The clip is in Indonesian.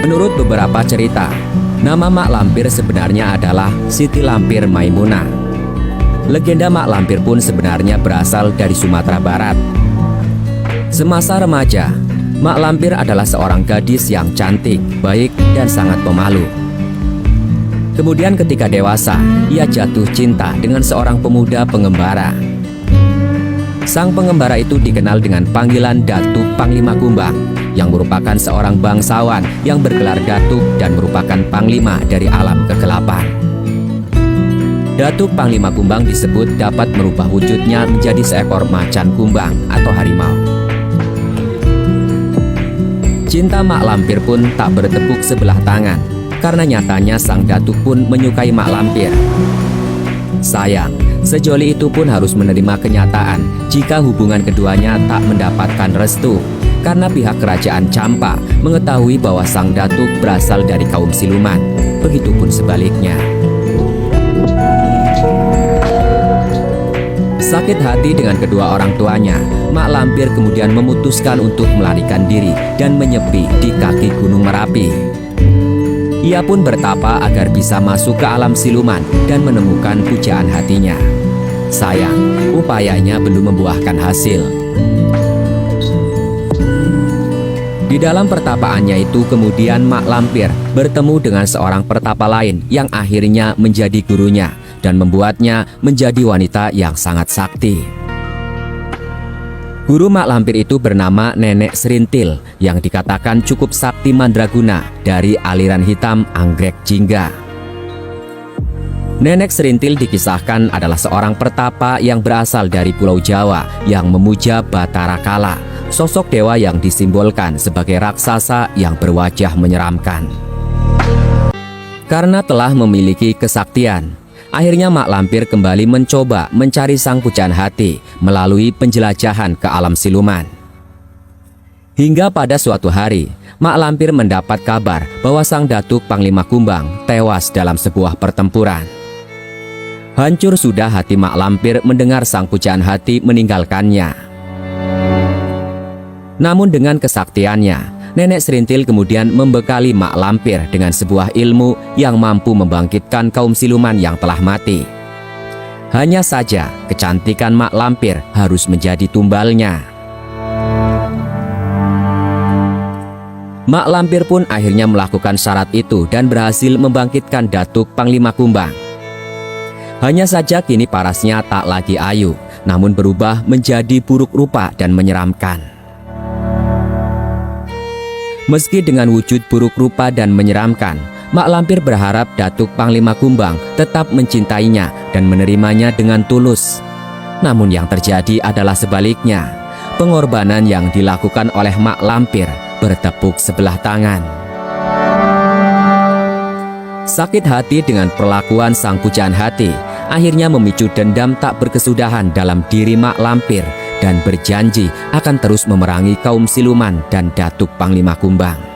Menurut beberapa cerita, nama Mak Lampir sebenarnya adalah Siti Lampir Maimunah. Legenda Mak Lampir pun sebenarnya berasal dari Sumatera Barat. Semasa remaja, Mak Lampir adalah seorang gadis yang cantik, baik, dan sangat pemalu. Kemudian ketika dewasa, ia jatuh cinta dengan seorang pemuda pengembara. Sang pengembara itu dikenal dengan panggilan Datuk Panglima Kumbang, yang merupakan seorang bangsawan yang bergelar Datuk dan merupakan panglima dari alam kegelapan. Datuk Panglima Kumbang disebut dapat merubah wujudnya menjadi seekor macan kumbang atau harimau. Cinta Mak Lampir pun tak bertepuk sebelah tangan, karena nyatanya sang Datuk pun menyukai Mak Lampir. Sayang, sejoli itu pun harus menerima kenyataan jika hubungan keduanya tak mendapatkan restu, karena pihak kerajaan Campa mengetahui bahwa sang Datuk berasal dari kaum siluman. Begitupun sebaliknya. Sakit hati dengan kedua orang tuanya, Mak Lampir kemudian memutuskan untuk melarikan diri dan menyepi di kaki Gunung Merapi. Ia pun bertapa agar bisa masuk ke alam siluman dan menemukan pujaan hatinya. Sayang, upayanya belum membuahkan hasil. Di dalam pertapaannya itu kemudian Mak Lampir bertemu dengan seorang pertapa lain yang akhirnya menjadi gurunya dan membuatnya menjadi wanita yang sangat sakti. Guru Mak Lampir itu bernama Nenek Serintil yang dikatakan cukup sakti mandraguna dari aliran hitam Anggrek Jingga. Nenek Serintil dikisahkan adalah seorang pertapa yang berasal dari Pulau Jawa yang memuja Batara Kala, sosok dewa yang disimbolkan sebagai raksasa yang berwajah menyeramkan. Karena telah memiliki kesaktian, akhirnya Mak Lampir kembali mencoba mencari sang pujaan hati melalui penjelajahan ke alam siluman. Hingga pada suatu hari, Mak Lampir mendapat kabar bahwa sang Datuk Panglima Kumbang tewas dalam sebuah pertempuran. Hancur sudah hati Mak Lampir mendengar sang pujaan hati meninggalkannya. Namun dengan kesaktiannya, Nenek Serintil kemudian membekali Mak Lampir dengan sebuah ilmu yang mampu membangkitkan kaum siluman yang telah mati. Hanya saja kecantikan Mak Lampir harus menjadi tumbalnya. Mak Lampir pun akhirnya melakukan syarat itu dan berhasil membangkitkan Datuk Panglima Kumbang. Hanya saja kini parasnya tak lagi ayu, namun berubah menjadi buruk rupa dan menyeramkan. Meski dengan wujud buruk rupa dan menyeramkan, Mak Lampir berharap Datuk Panglima Kumbang tetap mencintainya dan menerimanya dengan tulus. Namun yang terjadi adalah sebaliknya. Pengorbanan yang dilakukan oleh Mak Lampir bertepuk sebelah tangan. Sakit hati dengan perlakuan sang pujaan hati akhirnya memicu dendam tak berkesudahan dalam diri Mak Lampir dan berjanji akan terus memerangi kaum siluman dan Datuk Panglima Kumbang.